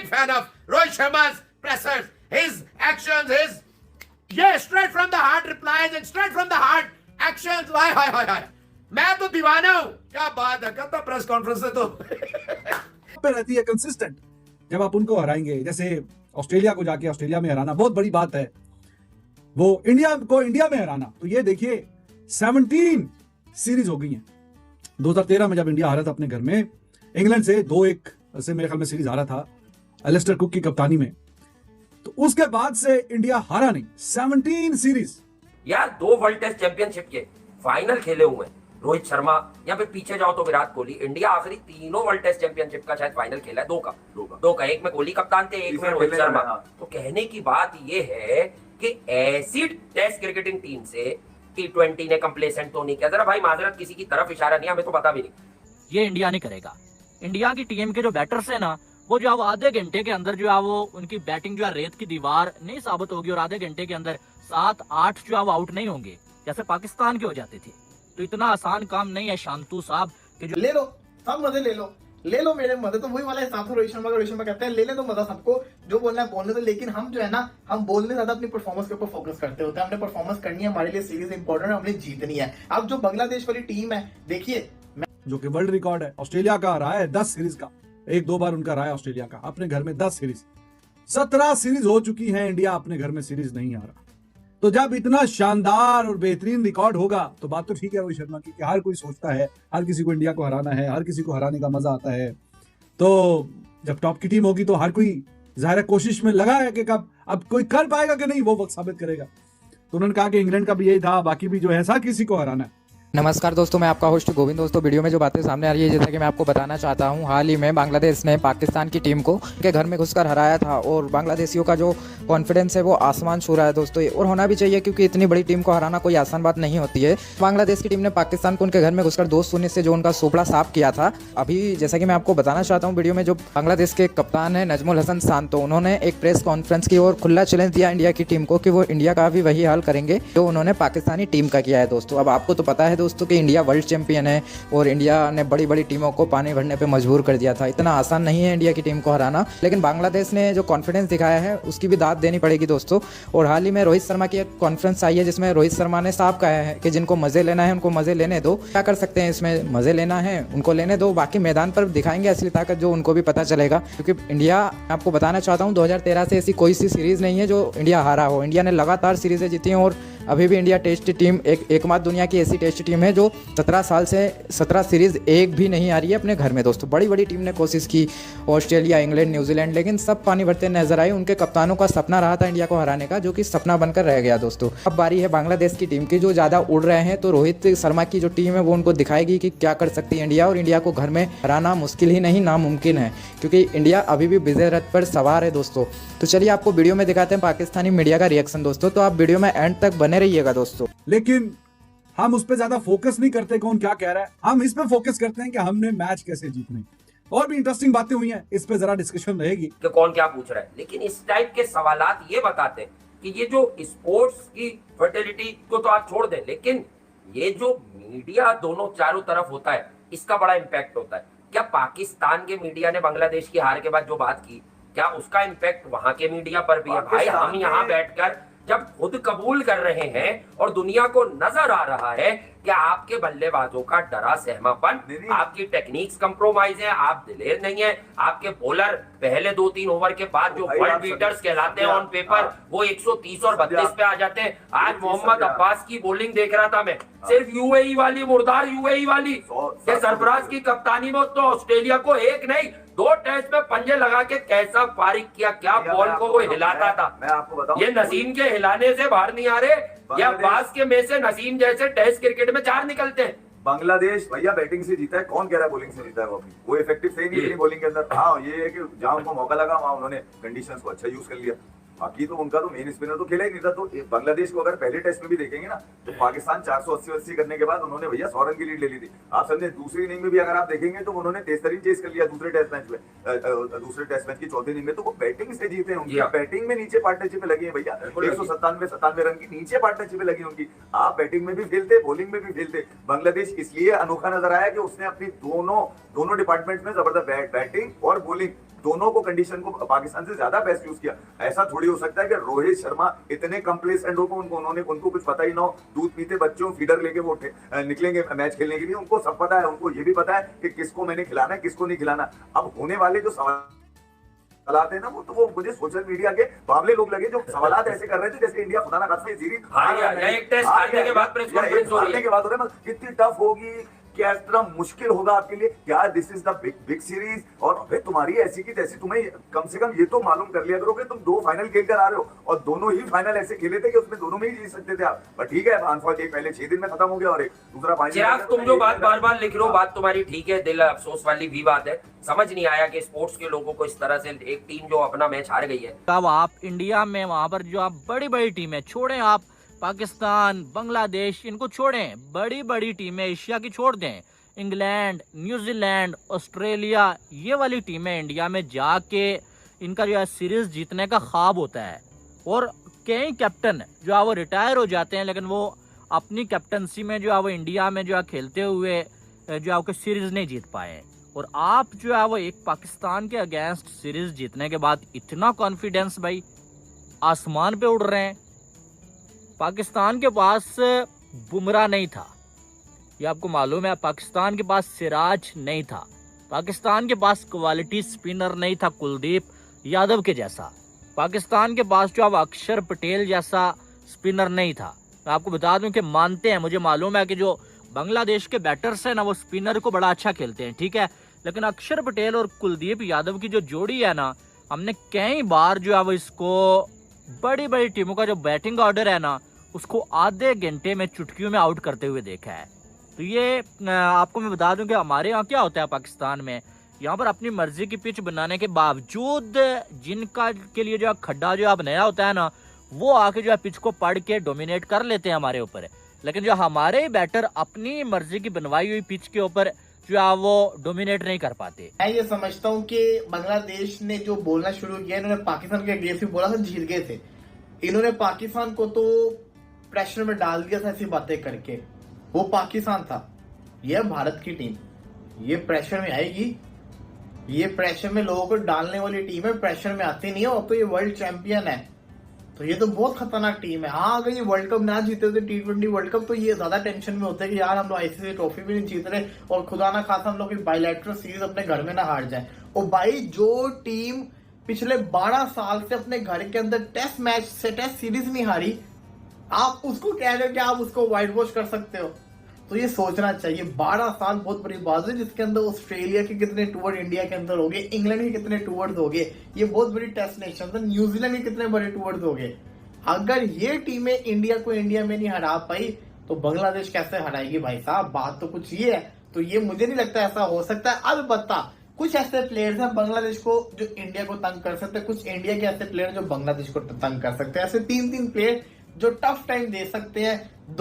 big fan of Rohit Sharma's pressers. His actions, straight from the heart replies and straight from the heart actions. हाय मैं तो दीवाना हूँ, क्या बात है, करता प्रेस कॉन्फ्रेंस से तो पे रहती है कंसिस्टेंट। जब आप उनको हराएंगे, जैसे ऑस्ट्रेलिया को जाके ऑस्ट्रेलिया में हराना बहुत बड़ी बात है, वो इंडिया को इंडिया में हराना, तो ये देखिए 17 सीरीज हो गई हैं। 2013 में जब इंडिया हारा था अपने घर में इंग्लैंड से 2-1 से, मेरे ख्याल में सीरीज हारा था एलिस्टर कुक की कप्तानी में, तो उसके बाद से इंडिया हारा नहीं। 17 सीरीज यार, 2 वर्ल्ड टेस्ट चैंपियनशिप के फाइनल खेले हुए हैं रोहित शर्मा, या फिर पीछे जाओ तो विराट कोहली। इंडिया आखिरी 3 वर्ल्ड टेस्ट चैंपियनशिप का शायद फाइनल खेला है, 2 का। एक में कोहली कप्तान थे, एक में रोहित शर्मा। तो कहने की बात ये है कि ऐसी टेस्ट क्रिकेटिंग टीम से T20 ने कंप्लेसेंट तो नहीं किया। जरा भाई माजरत, किसी की तरफ इशारा नहीं, हमें तो पता भी नहीं। ये इंडिया नहीं करेगा। इंडिया की टीम के जो बैटर्स है ना, वो जो है वो आधे घंटे के अंदर जो है वो उनकी बैटिंग जो है रेत की दीवार नहीं साबित होगी, और आधे घंटे के अंदर 7-8 जो है वो आउट नहीं होंगे जैसे पाकिस्तान के हो जाते थे। तो इतना आसान काम नहीं है शांतु साहब कि जो ले लो सब मजे ले लो मेरे मजे। तो वही वाला हिसाब से रोहित शर्मा कहते हैं ले ले तो मजा सबको, जो बोलना है बोलने दो। लेकिन हम जो है ना, हम बोलने ज्यादा अपनी परफॉर्मेंस के ऊपर फोकस करते होते हैं। हमने परफॉर्में करनी है, हमारे लिए सीरीज इंपॉर्टेंट है, हमने जीतनी है। अब जो बांग्लादेश वाली टीम है, देखिए जो कि वर्ल्ड रिकॉर्ड है, ऑस्ट्रेलिया का रहा है 10 सीरीज का, 1-2 बार उनका रहा है ऑस्ट्रेलिया का अपने घर में 10 सीरीज। 17 सीरीज हो चुकी है, इंडिया अपने घर में सीरीज नहीं आ रहा। तो जब इतना शानदार और बेहतरीन रिकॉर्ड होगा तो बात तो ठीक है रोहित शर्मा की, कि हर कोई सोचता है, हर किसी को इंडिया को हराना है, हर किसी को हराने का मजा आता है। तो जब टॉप की टीम होगी तो हर कोई जाहिर कोशिश में लगा है कि कब अब कोई कर पाएगा कि नहीं, वो वक्त साबित करेगा। तो उन्होंने कहा कि इंग्लैंड का भी यही था, बाकी भी जो है हर किसी को हराना है। नमस्कार दोस्तों, मैं आपका होस्ट गोविंद। दोस्तों वीडियो में जो बातें सामने आ रही है, जैसा कि मैं आपको बताना चाहता हूं, हाल ही में बांग्लादेश ने पाकिस्तान की टीम को उनके घर में घुसकर हराया था, और बांग्लादेशियों का जो कॉन्फिडेंस है वो आसमान छू रहा है दोस्तों, और होना भी चाहिए, क्योंकि इतनी बड़ी टीम को हराना कोई आसान बात नहीं होती है। बांग्लादेश की टीम ने पाकिस्तान को उनके घर में घुसकर 2-0 से जो उनका सोपड़ा साफ किया था। अभी जैसा कि मैं आपको बताना चाहता हूँ, वीडियो में जो बांग्लादेश के कप्तान है नजमुल हसन शांतो, उन्होंने एक प्रेस कॉन्फ्रेंस की और खुला चैलेंज दिया इंडिया की टीम को कि वो इंडिया का भी वही हाल करेंगे जो उन्होंने पाकिस्तानी टीम का किया है दोस्तों। अब आपको तो पता है दोस्तों कि इंडिया वर्ल्ड चैंपियन है, और इंडिया ने बड़ी बड़ी टीमों को पानी भरने पे मजबूर कर दिया था। इतना आसान नहीं है इंडिया की टीम को हराना, लेकिन बांग्लादेश ने जो कॉन्फिडेंस दिखाया है उसकी भी दाद देनी पड़ेगी दोस्तों। और हाल ही में रोहित शर्मा की एक कॉन्फ्रेंस आई है, जिसमें रोहित शर्मा ने साफ कहा है कि जिनको मजे लेना है उनको मजे लेने दो। क्या कर सकते हैं इसमें, मजे लेना है उनको लेने दो, बाकी मैदान पर दिखाएंगे असली ताकत, जो उनको भी पता चलेगा। क्योंकि इंडिया, आपको बताना चाहता हूँ, 2013 से ऐसी कोई सी सीरीज नहीं है जो इंडिया हारा हो। इंडिया ने लगातार सीरीजें जीती हैं, और अभी भी इंडिया टेस्ट टीम एकमात्र दुनिया की ऐसी टेस्ट टीम है जो 17 साल से 17 सीरीज एक भी नहीं आ रही है अपने घर में दोस्तों। बड़ी बड़ी टीम ने कोशिश की, ऑस्ट्रेलिया, इंग्लैंड, न्यूजीलैंड, लेकिन सब पानी भरते नजर आए। उनके कप्तानों का सपना रहा था इंडिया को हराने का, जो कि सपना बनकर रह गया दोस्तों। अब बारी है बांग्लादेश की टीम की, जो ज़्यादा उड़ रहे हैं। तो रोहित शर्मा की जो टीम है वो उनको दिखाएगी कि क्या कर सकती है इंडिया, और इंडिया को घर में हराना मुश्किल ही नहीं नामुमकिन है, क्योंकि इंडिया अभी भी विजय रथ पर सवार है दोस्तों। तो चलिए आपको वीडियो में दिखाते हैं पाकिस्तानी मीडिया का रिएक्शन दोस्तों, तो आप वीडियो में एंड तक बने रहिएगा दोस्तों। लेकिन हम उस पर ज्यादा फोकस नहीं करते कौन क्या कह रहा है, हम इस पे फोकस करते हैं कि हमने मैच कैसे जीतने। और भी इंटरेस्टिंग बातें हुई हैं, इस पे जरा डिस्कशन रहेगी कि कौन क्या पूछ रहा है। लेकिन इस टाइप के सवालात ये बताते हैं कि ये जो स्पोर्ट्स की फर्टिलिटी को तो आप छोड़ दें, लेकिन ये जो मीडिया दोनों चारों तरफ होता है, इसका बड़ा इम्पैक्ट होता है। क्या पाकिस्तान के मीडिया ने बांग्लादेश की हार के बाद जो बात की, क्या उसका इम्पैक्ट वहां के मीडिया पर भी है? भाई, हम यहाँ बैठकर जब खुद कबूल कर रहे हैं और दुनिया को नजर आ रहा है कि आपके बल्लेबाजों का डरा सहमापन, आपकी टेक्निक्स कंप्रोमाइज है, आप दिलेर नहीं है, आपके बॉलर पहले 2-3 ओवर के बाद जो वर्ल्ड बीटर्स कहलाते हैं ऑन पेपर, वो 130 और 32 पे आ जाते हैं। आज मोहम्मद अब्बास की बॉलिंग देख रहा था मैं, सिर्फ यूएई वाली, मुर्दार यूएई वाली, सरफराज की कप्तानी में तो ऑस्ट्रेलिया को 1 नहीं 2 टेस्ट में पंजे लगा के कैसा फारिग किया, क्या बॉल को वो हिलाता था। मैं आपको बताऊं, ये नसीम के हिलाने से बाहर नहीं आ रहे, या अब्बास के में से नसीम जैसे टेस्ट क्रिकेट में 4 निकलते हैं। बांग्लादेश भैया बैटिंग से जीता है, कौन कह रहा है बॉलिंग से जीता है? वो इफेक्टिव सही नहीं है बॉलिंग के अंदर। हाँ, ये है कि जहां उनको मौका लगा वहां उन्होंने कंडीशंस को अच्छा यूज कर लिया। बाकी तो उनका तो मेन स्पिनर तो खेला ही नहीं था। तो बांग्लादेश को अगर पहले टेस्ट में भी देखेंगे ना, तो पाकिस्तान 480 करने के बाद उन्होंने भैया 100 रन की लीड ले ली थी। आप समझे, दूसरी इनिंग में भी अगर आप देखेंगे तो उन्होंने तेज चेस कर लिया दूसरे टेस्ट मैच में, दूसरे टेस्ट मैच की चौथी इनिंग में। तो वो बैटिंग से जीते हैं, उनकी बैटिंग में नीचे पार्टनरशिप में लगी है भैया। 197 रन की नीचे पार्टनरशिप में लगी उनकी। आप बैटिंग में भी खेलते, बॉलिंग में भी खेलते। बांग्लादेश इसलिए अनोखा नजर आया कि उसने अपनी दोनों डिपार्टमेंट में जबरदस्त बैटिंग और बॉलिंग दोनों को कंडीशन को पाकिस्तान से ज्यादा बेस्ट यूज किया। ऐसा थोड़ी हो सकता है कि रोहित शर्मा इतने कंप्लेसेंट हो, उनको कुछ पता ही ना हो, दूध पीते बच्चों फीडर लेके वो निकलेंगे मैच खेलने के लिए। उनको सब पता है, उनको ये भी पता है कि किसको मैंने खिलाना है, किसको नहीं खिलाना। अब होने वाले जो सवालात है ना, वो मुझे सोशल मीडिया के बावले लोग लगे जो सवालात ऐसे कर रहे थे जैसे इंडिया खुदा ना खास्ता ये सीरीज एक टेस्ट हारने के बाद प्रेस कॉन्फ्रेंस हो रही है, के बाद हो रहा है, कितनी टफ होगी, क्या इतना मुश्किल होगा आपके लिए, क्या this is the big series. और अबे तुम्हारी ऐसी की जैसी, तुम्हें कम से कम ये तो मालूम कर लिया करो कि तुम 2 फाइनल खेल कर आ रहे हो और दोनों ही फाइनल ऐसे खेले थे कि उसमें दोनों में ही जीत सकते थे आप। पर ठीक है, अनफॉर्चुनेटली एक पहले 6 दिन में खत्म हो गया और एक दूसरा फाइनल। चिराग, तुम जो बात बार बार लिख रहे हो, बात तुम्हारी ठीक है, दिल अफसोस वाली भी बात है। समझ नहीं आया कि स्पोर्ट्स के लोगों को इस तरह से एक टीम जो अपना मैच हार गई है। अब आप इंडिया में वहां पर जो आप बड़ी बड़ी टीमें छोड़ें, आप पाकिस्तान, बांग्लादेश, इनको छोड़ें, बड़ी बड़ी टीमें एशिया की छोड़ दें, इंग्लैंड, न्यूजीलैंड, ऑस्ट्रेलिया, ये वाली टीमें इंडिया में जाके इनका जो है सीरीज जीतने का ख्वाब होता है। और कई कैप्टन जो है वो रिटायर हो जाते हैं, लेकिन वो अपनी कैप्टनसी में जो है वो इंडिया में जो है खेलते हुए जो है वो सीरीज नहीं जीत पाए। और आप जो है वो एक पाकिस्तान के अगेंस्ट सीरीज जीतने के बाद इतना कॉन्फिडेंस, भाई आसमान पे उड़ रहे हैं। पाकिस्तान के पास बुमराह नहीं था, ये आपको मालूम है। पाकिस्तान के पास सिराज नहीं था, पाकिस्तान के पास क्वालिटी स्पिनर नहीं था कुलदीप यादव के जैसा, पाकिस्तान के पास जो अब अक्षर पटेल जैसा स्पिनर नहीं था। मैं आपको बता दूं कि मानते हैं, मुझे मालूम है कि जो बांग्लादेश के बैटर्स हैं ना, वो स्पिनर को बड़ा अच्छा खेलते हैं, ठीक है, लेकिन अक्षर पटेल और कुलदीप यादव की जो जोड़ी है ना, हमने कई बार जो है वो इसको बड़ी बड़ी टीमों का जो बैटिंग ऑर्डर है ना, उसको आधे घंटे में चुटकियों में आउट करते हुए देखा है। तो ये आपको मैं बता दूं कि हमारे यहाँ क्या होता है पाकिस्तान में, यहाँ पर अपनी मर्जी की पिच बनाने के बावजूद जिनका के लिए जो खड्डा जो बनाया होता है ना, वो आके जो है पिच को पढ़ के डोमिनेट कर लेते हैं हमारे ऊपर। लेकिन जो हमारे बैटर अपनी मर्जी की बनवाई हुई पिच के ऊपर जो है वो डोमिनेट नहीं कर पाते। मैं ये समझता हूँ कि बांग्लादेश ने जो बोलना शुरू किया, इन्होंने पाकिस्तान के अगेंस्ट भी बोला था, जीत गए थे। इन्होंने पाकिस्तान को तो प्रेशर में डाल दिया था ऐसी बातें करके। वो पाकिस्तान था, यह भारत की टीम, ये प्रेशर में आएगी, ये प्रेशर में लोगों को डालने वाली टीम है, प्रेशर में आती नहीं हो। तो ये वर्ल्ड चैंपियन है, तो ये तो बहुत खतरनाक टीम है। हाँ, अगर ये वर्ल्ड कप ना जीते थे, T20 वर्ल्ड कप, तो ये ज्यादा टेंशन में होता है कि यार हम लोग आईसीसी ट्रॉफी भी नहीं जीत रहे और खुदा ना खासा हम लोग की बायलैटरल सीरीज अपने घर में ना हार जाए। और भाई, जो टीम पिछले 12 साल से अपने घर के अंदर टेस्ट मैच से टेस्ट सीरीज नहीं हारी, आप उसको कह रहे हो कि आप उसको व्हाइट वॉश कर सकते हो? तो ये सोचना चाहिए। 12 साल बहुत बड़ी बात है, जिसके अंदर ऑस्ट्रेलिया के कितने टूर इंडिया के अंदर हो गए, इंग्लैंड के कितने टूर्स हो गए, ये बहुत बड़ी टेस्ट नेशन है, न्यूजीलैंड के कितने बड़े टूर्स हो गए। अगर ये टीमें इंडिया को इंडिया में नहीं हरा पाई, तो बांग्लादेश कैसे हराएगी भाई साहब? बात तो कुछ ये है। तो ये मुझे नहीं लगता ऐसा हो सकता है। अलबत्ता कुछ ऐसे प्लेयर्स हैं बांग्लादेश को जो इंडिया को तंग कर सकते हैं, कुछ इंडिया के ऐसे प्लेयर जो बांग्लादेश को तंग कर सकते हैं। ऐसे 3-3 प्लेयर जो टफ टाइम दे सकते हैं।